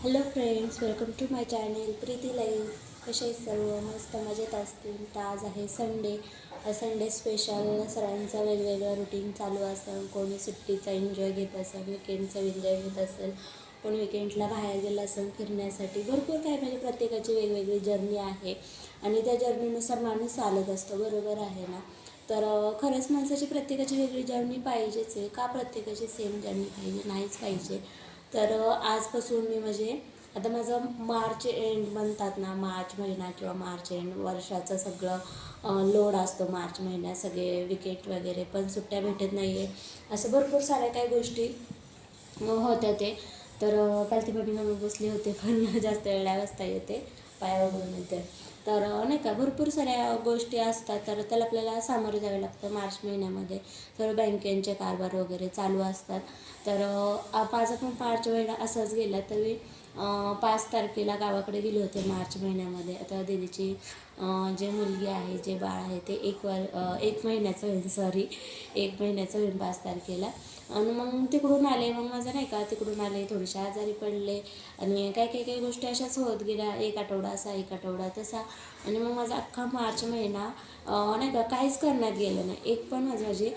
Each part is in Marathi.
Hello friends, welcome to my channel Preeti life. कसे सर्व मस्त मजेत असतील. तर आज आहे संडे. संडे स्पेशल सरांचं वेगवेगळं रुटीन चालू असेल. कोणी सुट्टीचा एन्जॉय घेत असेल, विकेंडचा एन्जॉय घेत असेल, कोणी विकेंडला बाहेर गेलं असेल फिरण्यासाठी. भरपूर काय म्हणजे प्रत्येकाची वेगवेगळी जर्नी आहे आणि त्या जर्नीनुसार माणूस चालत असतो. बरोबर आहे ना? तर खरंच माणसाची प्रत्येकाची वेगळी जर्नी पाहिजेच आहे का? प्रत्येकाची सेम जर्नी पाहिजे? नाहीच पाहिजे. तर आजपासून मी म्हणजे आता माझं मार्च एंड म्हणतात ना, मार्च महिना किंवा मार्च एंड वर्षाचं सगळं लोड असतो मार्च महिन्यात. सगळे विकेट वगैरे पण सुट्ट्या भेटत नाही आहे. असं भरपूर साऱ्या काही गोष्टी होत्या ते. तर पालथी मी बसले होते पण जास्त वेळा बसता येते, पायावरून येते. तर नाही का भरपूर साऱ्या गोष्टी असतात. तर त्याला आपल्याला सामोरं जावं लागतं मार्च महिन्यामध्ये. तर बँकेचे कारभार वगैरे चालू असतात. तर माझा पण मार्च महिना असाच गेला. तर मी 5 तारखेला गावाकडे गेले होते मार्च महिन्यामध्ये. आता दीदीची जे मुलगी आहे, जे बाळ आहे ते 1 महिन्याचं होईल, सॉरी 1 महिन्याचं होईल 5 तारखेला. आणि मग तिकडून आले. मग माझं नाही का तिकडून आले, थोडेसे आजारी पडले आणि काही गोष्टी अशाच होत गेल्या. एक आठवडा असा, एक आठवडा तसा. आणि मग माझा अख्खा मार्च महिना नाही का काहीच करण्यात गेलं नाही. एक पण म्हणजे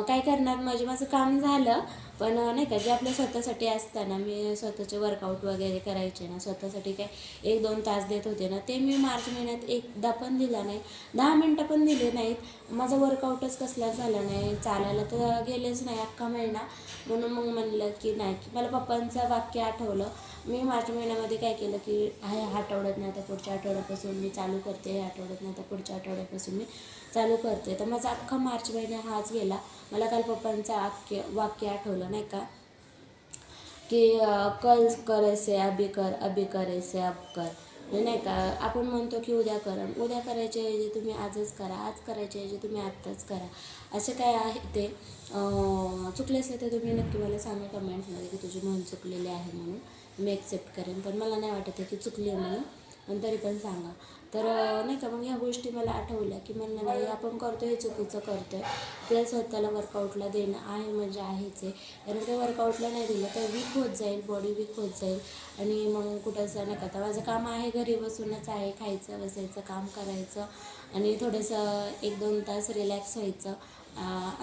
काय करणार म्हणजे माझं काम झालं. पण नाही का जे आपल्या स्वतःसाठी असतं ना, मी स्वतःचे वर्कआउट वगैरे करायचे ना, स्वतःसाठी काय 1-2 तास देत होते ना, ते मी मार्च महिन्यात एकदा पण दिला नाही. 10 मिनटं पण दिले नाहीत. माझा वर्कआउटच कसलाच झाला नाही. चालायला तर गेलेच नाही अख्खा महिना. म्हणून मग म्हणलं की नाही, की मला पप्पांचं वाक्य आठवलं. मी मार्च महिन्यामध्ये काय केलं की ह्या आठवड्यात नाही तर पुढच्या आठवड्यापासून मी चालू करते, ह्या आठवड्यात नाही तर पुढच्या आठवड्यापासून मी चालू करते. तर माझा अख्खा मार्च महिना हाच गेला. मला काल पप्पांचं वाक्य आठवलं नाही का, की कल कर ऐसे अभी कर, अभी कर ऐसे अब कर. नाही का आपण म्हणतो की उद्या करा, उद्या करायच्या ऐवजी तुम्ही आजच करा, आज करायच्या ऐवजी तुम्ही आत्ताच करा. असं काय आहे ते. चुकले असेल तर तुम्ही नक्की मला सांगा कमेंटमध्ये की तुझी म्हण चुकलेली आहे म्हणून. मी ॲक्सेप्ट करेन, पण मला नाही वाटत आहे की चुकली आहे म्हणून, पण तरी पण सांगा. तर नाही का मग ह्या गोष्टी मला आठवल्या की म्हणलं नाही, आपण करतो हे चुकीचं करतो आहे. आपल्या स्वतःला वर्कआउटला देणं आहे म्हणजे आहेच आहे. कारण ते वर्कआउटला नाही दिलं तर वीक होत जाईल, बॉडी वीक होत जाईल. आणि मग कुठंच नाही का. आता माझं काम आहे, घरी बसूनच आहे, खायचं बसायचं काम करायचं आणि थोडंसं 1-2 तास रिलॅक्स व्हायचं.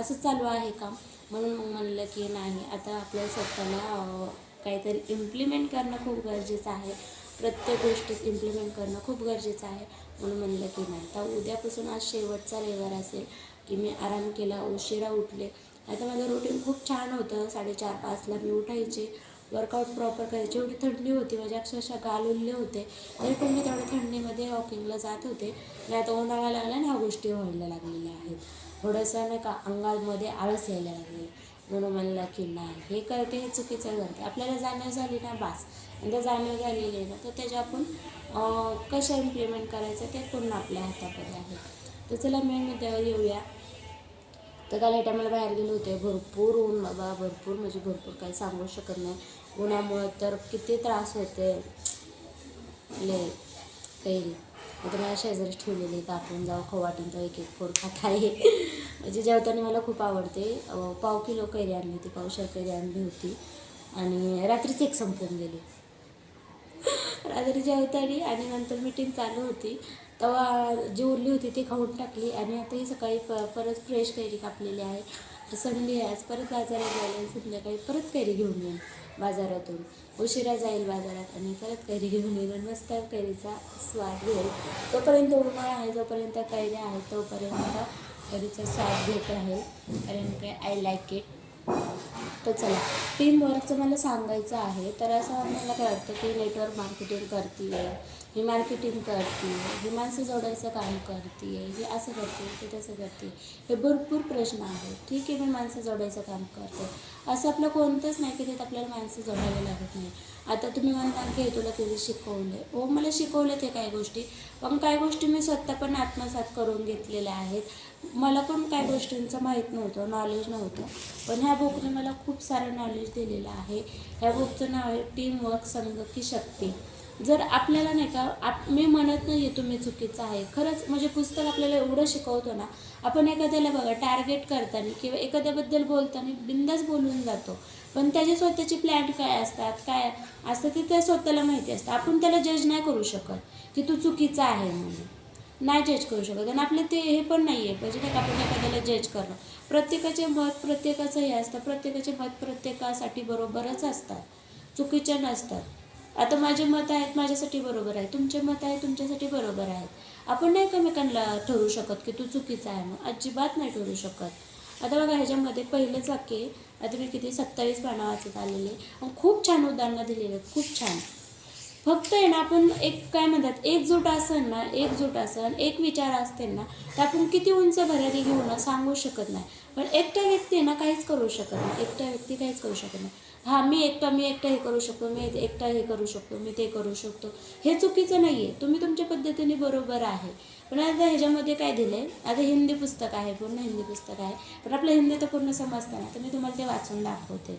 असंच चालू आहे काम. म्हणून मग म्हणलं की नाही, आता आपल्या स्वतःला काहीतरी इम्प्लिमेंट करणं खूप गरजेचं आहे. प्रत्येक गोष्टीत इम्प्लिमेंट करणं खूप गरजेचं आहे. म्हणून म्हणलं की नाही, तर उद्यापासून आज शेवटचा रविवार असेल की मी आराम केला, उशिरा उठले. आता माझं रुटीन खूप छान होतं. 4:30-5ला मी उठायचे, वर्कआउट प्रॉपर करायचे. एवढी थंडी होती, म्हणजे अक्षरशः गाल उरले होते, तरी पण मी तेवढ्या थंडीमध्ये वॉकिंगला जात होते. आणि आता उन्हाळा लागला आणि ह्या गोष्टी व्हायला लागलेल्या आहेत. थोडंसं नाही का अंगामध्ये आळस यायला लागले. म्हणून म्हणलं की नाही, हे करते हे चुकीचं करते. आपल्याला जाणीव झाली ना बास. आणि जर जाणीव झालेली आहे ना, तर त्याच्या आपण कशा इम्प्लिमेंट करायचं ते पूर्ण आपल्या हातामध्ये आहे. तर चला मेन मुद्द्यावर येऊया. तर काल टायमाला बाहेर गेले होते. भरपूर ऊन बाबा, भरपूर म्हणजे भरपूर, काही सांगू शकत नाही. उन्हामुळं तर किती त्रास होते. ले कैरी आता मला शेजारीच ठेवलेली, तर आपण जाऊ खाऊ वाटेल तर एक फोड खात आहे. म्हणजे जेवताना मला खूप आवडते. पाव किलो कैरी आणली होती, पावशेर कैरी आणली होती आणि रात्रीच एक संपून गेली. रात्री जेवताना आणि नंतर मीटिंग चालू होती तेव्हा जी उरली होती ती खाऊन टाकली. आणि आता ही सकाळी परत फ्रेश कैरी कापलेली आहे. तर संडे आज परत बाजारात जायला, संध्याकाळी परत कैरी घेऊन येईल बाजारातून. उशिरा जाईल बाजारात आणि परत कैरी घेऊन येईल. मस्त कैरीचा स्वाद घेईल. तोपर्यंत उन्हाळा आहे, जोपर्यंत कैऱ्या आहेत तोपर्यंत कैरीचा स्वाद घेत राहील. कारण काय आय लाईक इट. तर चला, टीमवर्कचं मला सांगायचं आहे. तर असं मला काय वाटतं की नेटवर्क मार्केटिंग करते आहे, ही मार्केटिंग करते, ही माणसं जोडायचं काम करते, ही असं करते, ते तसं करते. हे भरपूर प्रश्न आहेत. ठीक आहे, मी माणसं जोडायचं काम करते, असं आपलं कोणतंच नाही की तिथं आपल्याला माणसं जोडायला लागत नाही. आता तुम्ही म्हणता की हे तुला किती शिकवलं. हो, मला शिकवलं ते काही गोष्टी, पण काही गोष्टी मी स्वतः पण आत्मसात करून घेतलेल्या आहेत. मला पण काही गोष्टींचं माहीत नव्हतं, नॉलेज नव्हतं. पण ह्या बुकने मला खूप सारं नॉलेज दिलेलं आहे. ह्या बुकचं नाव आहे टीमवर्क संघ की शक्ती. जर आपल्याला नाही का मी म्हणत नाही आहे तुम्ही चुकीचं आहे, खरंच म्हणजे पुस्तक आपल्याला एवढं शिकवतो ना. आपण एखाद्याला बघा टार्गेट करताना किंवा एखाद्याबद्दल बोलताना बिंदास बोलून जातो, पण त्याची स्वतःची प्लॅन काय असतात, काय असतं ते त्या स्वतःला माहिती असतं. आपण त्याला जज नाही करू शकत की तू चुकीचा आहे म्हणून, नाही जज करू शकत. आणि आपलं ते हे पण नाही आहे म्हणजे नाही का आपण एखाद्याला जज करणं. प्रत्येकाचे मत प्रत्येकाचं हे असतं, प्रत्येकाचे मत प्रत्येकासाठी बरोबरच असतात, चुकीचे नसतात. आता माझे मत आहेत माझ्यासाठी बरोबर आहे, तुमचे मत आहे तुमच्यासाठी बरोबर आहेत. आपण नाही एकमेकांना ठरवू शकत की तू चुकीचा आहे, मग अजिबात नाही ठरवू शकत. आता बघा ह्याच्यामध्ये पहिलेच वाक्य आहे, आता मी किती 27 पानं वाचत आलेले आणि खूप छान उदाहरणं दिलेली आहेत, खूप छान. फक्त आहे ना आपण एक काय म्हणतात एकजूट असेल ना, एकजूट असेल, एक विचार असतील ना, तर आपण किती उंच भरारी घेऊ ना सांगू शकत नाही. पण एकटा व्यक्ती ना काहीच करू शकत नाही, एकटा व्यक्ती काहीच करू शकत नाही. हां मी एकटा हे करू शकतो, मी एकटा हे करू शकतो, मी ते करू शकतो, हे चुकीचं नाही आहे. तुम्ही तुमच्या पद्धतीने बरोबर आहे. पण आता ह्याच्यामध्ये काय दिलं आहे, आता हिंदी पुस्तक आहे, पूर्ण हिंदी पुस्तक आहे, पण आपलं हिंदी तर पूर्ण समजतं ना, तर मी तुम्हाला ते वाचून दाखवते.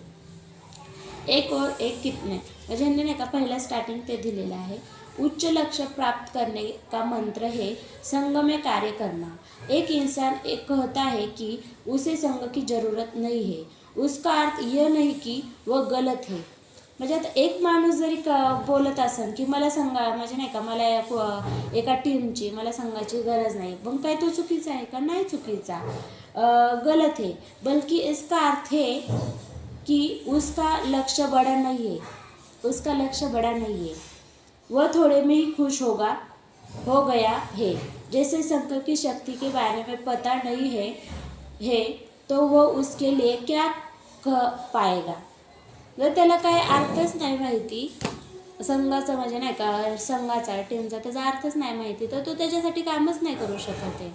एक और एक कितने म्हणजे ह्यांनी नाही का पहिला स्टार्टिंग ते दिलेलं आहे. उच्च लक्ष्य प्राप्त करने का मंत्र है संग में कार्य करना. एक इंसान एक कहता है कि उसे संग की ज़रूरत नहीं है, उसका अर्थ यह नहीं कि वह गलत है. म्हणजे आता एक माणूस जरी बोलत असेल की मला संघा म्हणजे नाही का मला एका टीमची मला संघाची गरज नाही, मग काय तो चुकीचा आहे का? नाही चुकीचा, गलत है. बल्कि इसका अर्थ है कि उसका लक्ष्य बड़ा नहीं है, उसका लक्ष्य बड़ा नहीं है, वह थोड़े में ही खुश हो गया है. जैसे शंकर की शक्ति के बारे में पता नहीं है तो वह उसके लिए क्या कह पाएगा. जर त्याला काय अर्थच नाही माहिती संघाचा म्हणजे नाही का संघाचा टीमचा त्याचा अर्थच नाही माहिती, तर तो त्याच्यासाठी कामच नाही करू शकत आहे.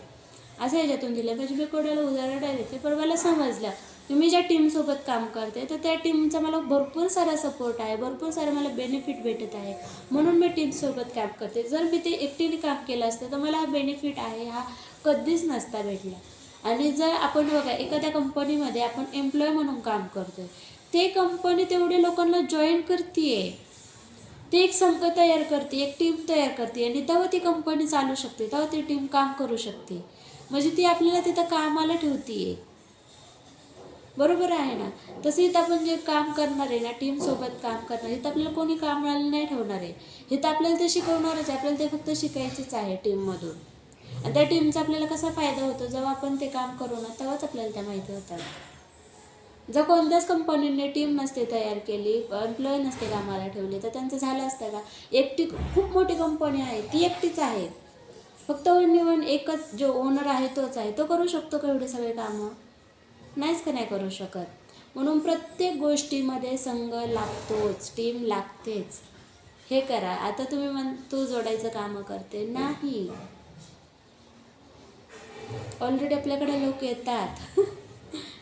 असं ह्याच्यातून दिलं. म्हणजे मी कोणाला उदाहरण देते पण मला समजलं की मी ज्या टीमसोबत काम करते तर त्या टीमचा मला भरपूर सारा सपोर्ट आहे, भरपूर सारा मला बेनिफिट भेटत आहे, म्हणून मी टीमसोबत काम करते. जर मी ते एकटीने काम केलं असतं तर मला हा बेनिफिट आहे हा कधीच नसता भेटला. आणि जर आपण बघा एखाद्या कंपनीमध्ये आपण एम्प्लॉय म्हणून काम करतोय, ते कंपनी तेवढे लोकांना जॉईन करते, ते एक संघ तयार करते, एक टीम तयार करते आणि तेव्हा ती कंपनी चालू शकते, तेव्हा ती टीम काम करू शकते. म्हणजे ती आपल्याला तिथं कामाला ठेवते, बरोबर आहे ना. तसं इथं आपण जे काम करणार आहे ना टीमसोबत काम करणार, इथं आपल्याला कोणी कामाला नाही ठेवणार आहे, इथं आपल्याला ते शिकवणारच आहे, आपल्याला ते फक्त शिकायचंच आहे टीममधून. आणि त्या टीमचा आपल्याला कसा फायदा होतो, जेव्हा आपण ते काम करू ना तेव्हाच आपल्याला त्या माहिती होतात. जर कोणत्याच कंपनीने टीम नसते तयार केली, एम्प्लॉय नसते कामाला ठेवले, तर त्यांचं झालं असतं का? एकटी खूप मोठी कंपनी आहे ती एकटीच आहे, फक्त निवड एकच जो ओनर आहे तोच आहे, तो करू शकतो का एवढे सगळे कामं? नाहीच का नाही करू शकत. म्हणून प्रत्येक गोष्टीमध्ये संघ लागतोच, टीम लागतेच. हे करा. आता तुम्ही तू जोडायचं कामं करते नाही, ऑलरेडी आपल्याकडे लोक येतात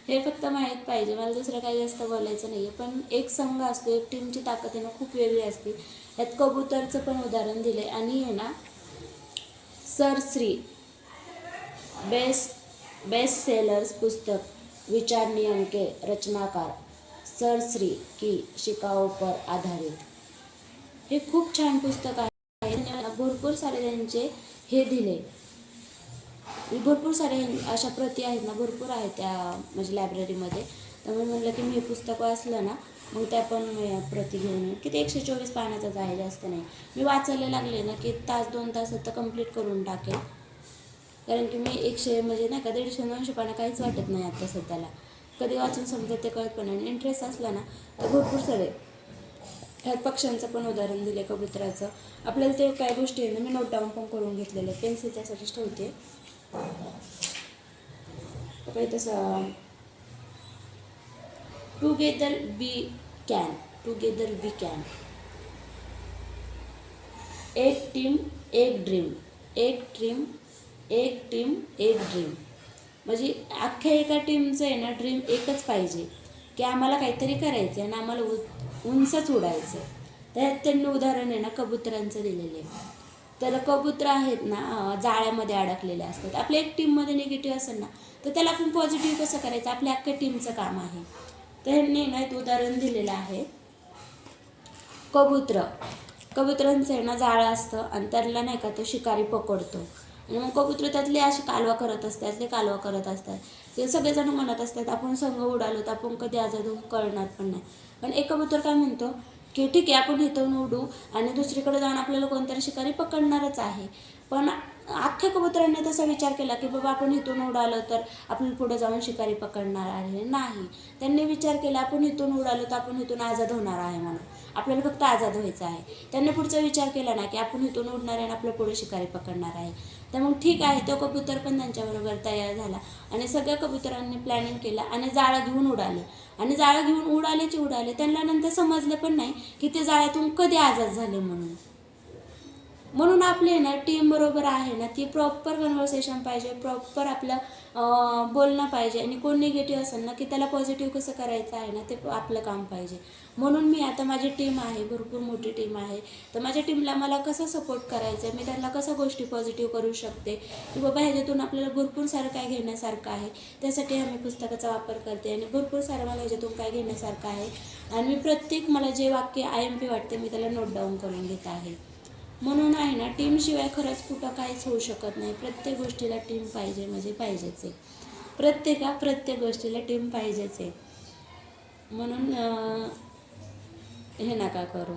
हे फक्त माहीत पाहिजे. मला दुसरं काही जास्त बोलायचं नाही आहे. पण एक संघ असतो, एक टीमची ताकद आहे ना खूप वेगळी असते. यात कबूतरचं पण उदाहरण दिलं आहे. आणि आहे ना सर श्री बेस्ट सेलर्स पुस्तक विचार नियम के रचनाकार सर श्री की शिकाओं पर आधारित, हे खूप छान पुस्तक आहे. भरपूर सारे त्यांचे हे दिले, भरपूर सारे अशा प्रती आहेत ना, भरपूर आहेत त्या म्हणजे लायब्ररीमध्ये. त्यामुळे म्हणलं की मी हे पुस्तक वाचलं ना मग त्या पण प्रती घेऊन येईल. किती 124 पानाचंच आहे, जास्त नाही. मी वाचायला लागले ना की तास 2 तास तर कंप्लीट करून टाकेल, कारण की मी 100 म्हणजे नाही का 150-200 पानं काहीच वाटत नाही आता सध्याला. कधी वाचून समजत ते कळत पण नाही. इंटरेस्ट असला ना तर भरपूर सारे. ह्यात पक्ष्यांचं पण उदाहरण दिलं, कबुतराचं. आपल्याला ते काय गोष्टी आहे ना मी नोट डाऊन पण करून घेतलेलं, पेन्सिल त्यासाठीच ठेवते. काही तसं टुगेदर वी कॅन, एक टीम एक ड्रीम, एक टीम एक ड्रीम. म्हणजे अख्ख्या एका टीमचं आहे ना ड्रीम एकच पाहिजे की आम्हाला काहीतरी करायचं आहे आणि आम्हाला उंचच उडायचं. त्यात त्यांनी उदाहरण आहे ना कबुतरांचं दिलेलं आहे. तर कबूतर आहेत ना जाळ्यामध्ये अडकलेले असतात. आपल्या एक टीममध्ये निगेटिव्ह असेल ना तर त्याला आपण पॉझिटिव्ह कसं करायचं, आपल्या अख्ख्या टीमचं काम आहे. तर ह्यांनी ना एक उदाहरण दिलेलं आहे. कबूतर कबुतरांचं आहे ना जाळं असतं आणि त्याला नाही का ते शिकारी पकडतो आणि मग कबूतर त्यातले असे कालवा करत असतात, ते कालवा करत असतात. ते सगळेजण म्हणत असतात आपण संघ उडालो तर आपण कधी आजाद होऊ कळणार पण नाही. पण एक कबूतर काय म्हणतो की ठीक आहे आपण इथून उडू आणि दुसरीकडे जाऊन आपल्याला कोणतरी शिकारी पकडणारच आहे. पण अख्ख्या कबुतरांनी तसा विचार केला की बाबा आपण इथून उडालो तर आपण पुढे जाऊन शिकारी पकडणार आहे नाही. त्यांनी विचार केला आपण इथून उडालो तर आपण इथून आझाद होणार आहे म्हणून, आपल्याला फक्त आझाद व्हायचं आहे. त्यांनी पुढचा विचार केला ना की आपण इथून उडणार आहे आणि आपल्या पुढे शिकारी पकडणार आहे. तर मग ठीक आहे, तो कबूतर पण त्यांच्याबरोबर तयार झाला आणि सगळ्या कबुतरांनी प्लॅनिंग केलं आणि जाळं घेऊन उडाले. आणि जाळं घेऊन उडाले त्यांना नंतर समजलं पण नाही की ते जाळ्यातून कधी आझाद झाले म्हणून आपले ना टीम बरोबर आहे ना ती प्रॉपर कन्व्हर्सेशन पाहिजे, प्रॉपर आपलं बोलणं पाहिजे. आणि कोण निगेटिव्ह असेल ना की त्याला पॉझिटिव्ह कसं करायचं आहे ना ते आपलं काम पाहिजे. म्हणून मी आता माझी टीम आहे, भरपूर मोठी टीम आहे, तर माझ्या टीमला मला कसं सपोर्ट करायचं आहे, मी त्यांना कसं गोष्टी पॉझिटिव्ह करू शकते की बाबा ह्याच्यातून आपल्याला भरपूर सारं काय घेण्यासारखं आहे. त्यासाठी आम्ही पुस्तकाचा वापर करते आणि भरपूर सारं मला ह्याच्यातून काय घेण्यासारखं आहे. आणि मी प्रत्येक मला जे वाक्य IMP वाटते मी त्याला नोट डाऊन करून घेत आहे. म्हणून आहे ना टीमशिवाय खरंच कुठं काहीच होऊ शकत नाही. प्रत्येक गोष्टीला टीम पाहिजे म्हणजे पाहिजेच आहे. प्रत्येक गोष्टीला टीम पाहिजेच आहे. म्हणून हे नका करू,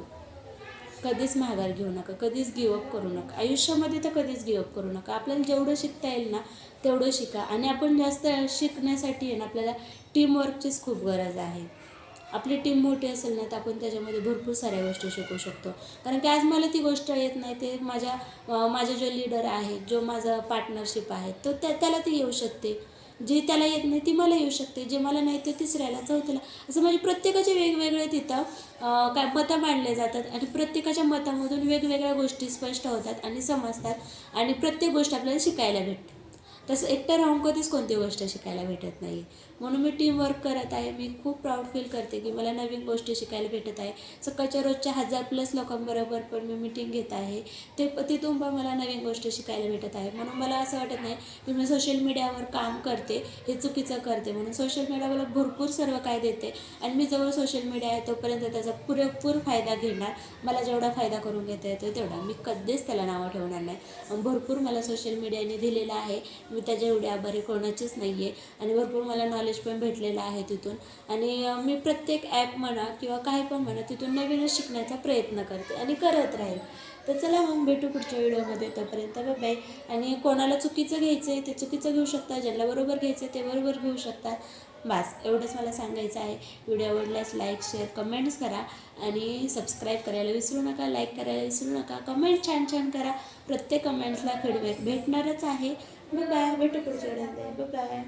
कधीच माघार घेऊ नका, कधीच गिवअप करू नका. आयुष्यामध्ये तर कधीच गिवअप करू नका. आपल्याला जेवढं शिकता येईल ना तेवढं शिका. आणि आपण जास्त शिकण्यासाठी आहे ना आपल्याला टीमवर्कचीच खूप गरज आहे. आपली टीम मोठी असेल ना तर आपण त्याच्यामध्ये भरपूर साऱ्या गोष्टी शिकू शकतो. कारण की आज मला ती गोष्ट येत नाही, ते माझा जो लीडर आहे, जो माझा पार्टनरशिप आहे तो त्याला ती येऊ शकते. जी त्याला येत नाही ती मला येऊ शकते, जे मला नाही ते तिसऱ्याला, चौथ्याला, असं म्हणजे प्रत्येकाचे वेगवेगळे तिथं काय मतं मांडले जातात. आणि प्रत्येकाच्या मतामधून वेगवेगळ्या गोष्टी स्पष्ट होतात आणि समजतात आणि प्रत्येक गोष्ट आपल्याला शिकायला भेटते. तसं एकटं राहून कधीच कोणती गोष्ट शिकायला भेटत नाही. म्हणून मी टीमवर्क करत आहे. मी खूप प्राऊड फील करते की मला नवीन गोष्टी शिकायला भेटत आहे. सकाळच्या रोजच्या 1000+ लोकांबरोबर पण मी मीटिंग घेत आहे, तिथून पण मला नवीन गोष्टी शिकायला भेटत आहे. म्हणून मला असं वाटत नाही की मी सोशल मीडियावर काम करते हे चुकीचं करते. म्हणून सोशल मीडिया मला भरपूर सर्व काय देते आणि मी जवळ सोशल मीडिया आहे तोपर्यंत त्याचा पुरेपूर फायदा घेणार. मला जेवढा फायदा करून घेता येतो तेवढा, मी कधीच त्याला नावं ठेवणार नाही. भरपूर मला सोशल मीडियाने दिलेलं आहे, मी त्याच्या एवढी आभारी कोणाचीच नाही आहे. आणि भरपूर मला नॉलेज पण भेटलेलं आहे तिथून. आणि मी प्रत्येक ॲप म्हणा किंवा काही पण म्हणा तिथून नवीनच शिकण्याचा प्रयत्न करते आणि करत राहील. तर चला मग भेटू पुढच्या व्हिडिओमध्ये, तोपर्यंत बाय बाय. आणि कोणाला चुकीचं घ्यायचं आहे ते चुकीचं घेऊ शकता, ज्यांना बरोबर घ्यायचं आहे ते बरोबर घेऊ शकतात. बस एवढंच मला सांगायचं आहे. व्हिडिओ आवडल्यास लाईक, शेअर, कमेंट्स करा आणि सबस्क्राईब करायला विसरू नका, लाईक करायला विसरू नका, कमेंट छान छान करा. प्रत्येक कमेंट्सला फीडबॅक भेटणारच आहे. बाय बाय, भेटू पुढच्या व्हिडिओमध्ये. Bye bye.